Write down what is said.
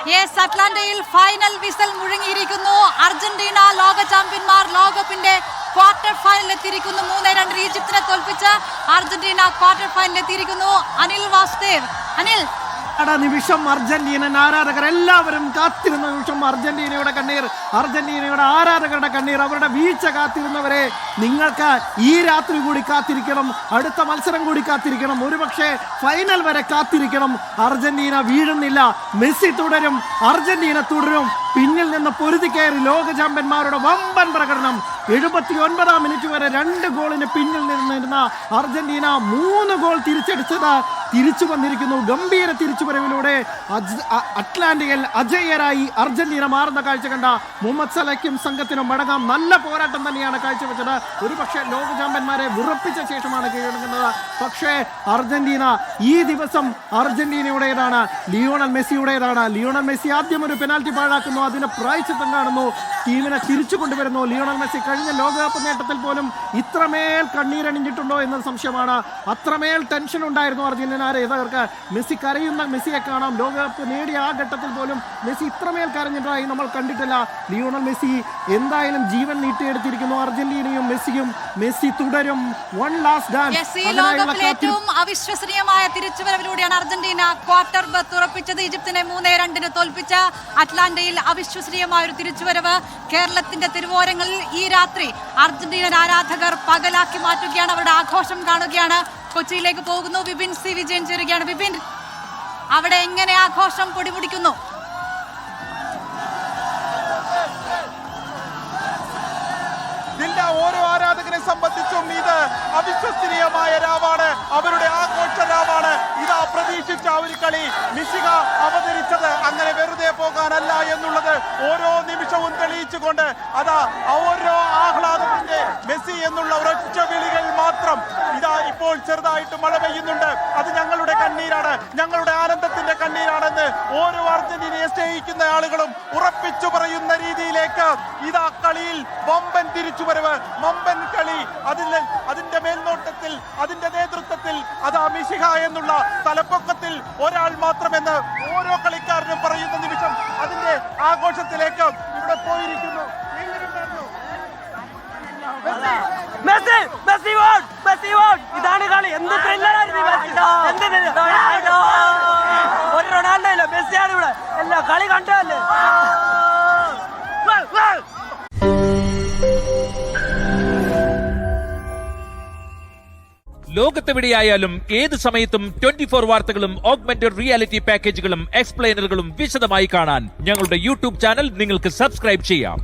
Yes, അറ്റ്ലാന്റയിൽ final whistle മുഴങ്ങിയിരിക്കുന്നു. Argentina ലോക ചാമ്പ്യന്മാർ ലോകകപ്പിന്റെ ക്വാർട്ടർ ഫൈനലിൽ എത്തിയിരിക്കുന്നു. 3-2 ഈജിപ്തിനെ തോൽപ്പിച്ച് അർജന്റീന ക്വാർട്ടർ ഫൈനലിൽ എത്തിയിരിക്കുന്നു. അനിൽ വാസുദേവ്, അനിൽ, നിമിഷം അർജന്റീനൻ ആരാധകർ എല്ലാവരും കാത്തിരുന്ന നിമിഷം. അർജന്റീനയുടെ കണ്ണീർ, അർജന്റീനയുടെ ആരാധകരുടെ കണ്ണീർ, അവരുടെ വീഴ്ച കാത്തിരുന്നവരെ നിങ്ങൾക്ക് ഈ രാത്രി കൂടി കാത്തിരിക്കണം, അടുത്ത മത്സരം കൂടി കാത്തിരിക്കണം, ഒരുപക്ഷെ ഫൈനൽ വരെ കാത്തിരിക്കണം. അർജന്റീന വീഴുന്നില്ല, മെസ്സി തുടരും, അർജന്റീന തുടരും. പിന്നിൽ നിന്ന് പൊരുതി കയറി ലോക ചാമ്പ്യന്മാരുടെ വമ്പൻ പ്രകടനം. 79-ാം മിനിറ്റ് വരെ 2 ഗോളിന് പിന്നിൽ നിന്നിരുന്ന അർജന്റീന 3 ഗോൾ തിരിച്ചടിച്ചത് തിരിച്ചു വന്നിരിക്കുന്നു. ഗംഭീര തിരിച്ചുവരവിലൂടെ അറ്റ്ലാന്റിക്കൽ അജയ്യരായി അർജന്റീന മാറുന്ന കാഴ്ച കണ്ട മുഹമ്മദ് സലയ്ക്കും സംഘത്തിനും മടങ്ങാം. നല്ല പോരാട്ടം തന്നെയാണ് കാഴ്ചവെച്ചത്. ഒരുപക്ഷെ ലോക ചാമ്പ്യന്മാരെ വിറപ്പിച്ച ശേഷമാണ് കീഴടങ്ങുന്നത്. പക്ഷേ അർജന്റീന ഈ ദിവസം അർജന്റീനയുടേതാണ്, ലിയോണൽ മെസ്സിയുടേതാണ്. ലിയോണൽ മെസ്സി ആദ്യം ഒരു പെനാൽറ്റി പാഴാക്കുന്നു, അതിന് പ്രായശ്ചിത്തം കാണുന്നു, ടീമിനെ തിരിച്ചു കൊണ്ടുവരുന്നു. ലിയോണൽ മെസ്സി കഴിഞ്ഞ ലോകകപ്പ് നേട്ടത്തിൽ പോലും ഇത്രമേൽ കണ്ണീരണിഞ്ഞിട്ടുണ്ടോ എന്നത് സംശയമാണ്. അത്രമേൽ ടെൻഷൻ ഉണ്ടായിരുന്നു അർജന്റീന ആരാധകർക്ക്. മെസ്സി കരയുന്ന മെസ്സിയെ കാണാം. ലോകകപ്പ് നേടിയ ആ ഘട്ടത്തിൽ പോലും മെസ്സി ഇത്രമേൽ കരഞ്ഞിട്ടായി നമ്മൾ കണ്ടിട്ടില്ല. ലിയോണൽ മെസ്സി എന്തായാലും ജീവൻ നീട്ടിയെടുത്തിരിക്കുന്നു. അർജന്റീനയും മെസ്സിയും. മെസ്സി തുടരും. One last dance. ഏറ്റവും അവിശ്വസനീയമായ തിരിച്ചുവരവിലൂടെയാണ് അർജന്റീന ക്വാർട്ടർ ബർത്ത് ഉറപ്പിച്ചത്. ഈജിപ്തിനെ 3-2 തോൽപ്പിച്ച അറ്റ്ലാന്റയിൽ അവിശ്വസനീയമായ ഒരു തിരിച്ചുവരവ്. കേരളത്തിന്റെ തിരുവോരങ്ങളിൽ ഈ രാത്രി അർജന്റീനൻ ആരാധകർ പകലാക്കി മാറ്റുകയാണ്, അവരുടെ ആഘോഷം കാണുകയാണ്. കൊച്ചിയിലേക്ക് പോകുന്നു. വിപിൻ സി വിജയൻ ചേരുകയാണ്. വിപിൻ, അവിടെ എങ്ങനെ ആഘോഷം പൊടിപൊടിക്കുന്നു? ഓരോ ആരാധകനെ സംബന്ധിച്ചും ഇത് അവിശ്വസനീയമായ രാവാണ്, അവരുടെ ആഘോഷ രാവാണ്. ഇതാ പ്രതീക്ഷിച്ച ഒരു കളി മിശിഹ അവതരിച്ചത് അങ്ങനെ വെറുതെ പോകാനല്ല എന്നുള്ളത് ഓരോ നിമിഷവും തെളിയിച്ചുകൊണ്ട് അതാ ഓരോ ആഹ്ലാദത്തിന്റെ മെസ്സി എന്നുള്ള ഒരൊറ്റ വിളികൾ മാത്രം. ഇതാ ഇപ്പോൾ ചെറുതായിട്ട് മഴ പെയ്യുന്നുണ്ട്, അത് ഞങ്ങളുടെ കണ്ണീരാണ്, ഞങ്ങളുടെ ആനന്ദത്തിന്റെ കണ്ണീരാണെന്ന് ഓരോ അർജന്റീനയെ സ്നേഹിക്കുന്ന ആളുകളും ഉറപ്പിച്ചു പറയുന്ന രീതിയിലേക്ക് ഇതാ കളിയിൽ വമ്പൻ തിരിച്ചുവരവ്, വമ്പൻ കളി. അതിന്റെ മേൽനോട്ടത്തിൽ, അതിന്റെ നേതൃത്വത്തിൽ അതാ മിശിഹ എന്നുള്ള തലപ്പൊക്കത്തിൽ ഒരാൾ മാത്രമെന്ന് ഓരോ കളിക്കാരനും പറയുന്ന നിമിഷം അതിന്റെ ആഘോഷത്തിലേക്ക് ഇവിടെ പോയിരിക്കുന്നു. ഇതാണ് കളി. എന്ത് ത്രില്ലറായിരുന്നു ഒരു റൊണാൾഡോ ഇല്ല, മെസ്സിയാണ് ഇവിടെ. എല്ലാ കളി കണ്ടല്ലേ. ലോകത്തെവിടെയായാലും ഏത് സമയത്തും 24 വാർത്തകളും ഓഗ്മെന്റഡ് റിയാലിറ്റി പാക്കേജുകളും എക്സ്പ്ലെയിനറുകളും വിശദമായി കാണാൻ ഞങ്ങളുടെ യൂട്യൂബ് ചാനൽ നിങ്ങൾക്ക് സബ്സ്ക്രൈബ് ചെയ്യാം.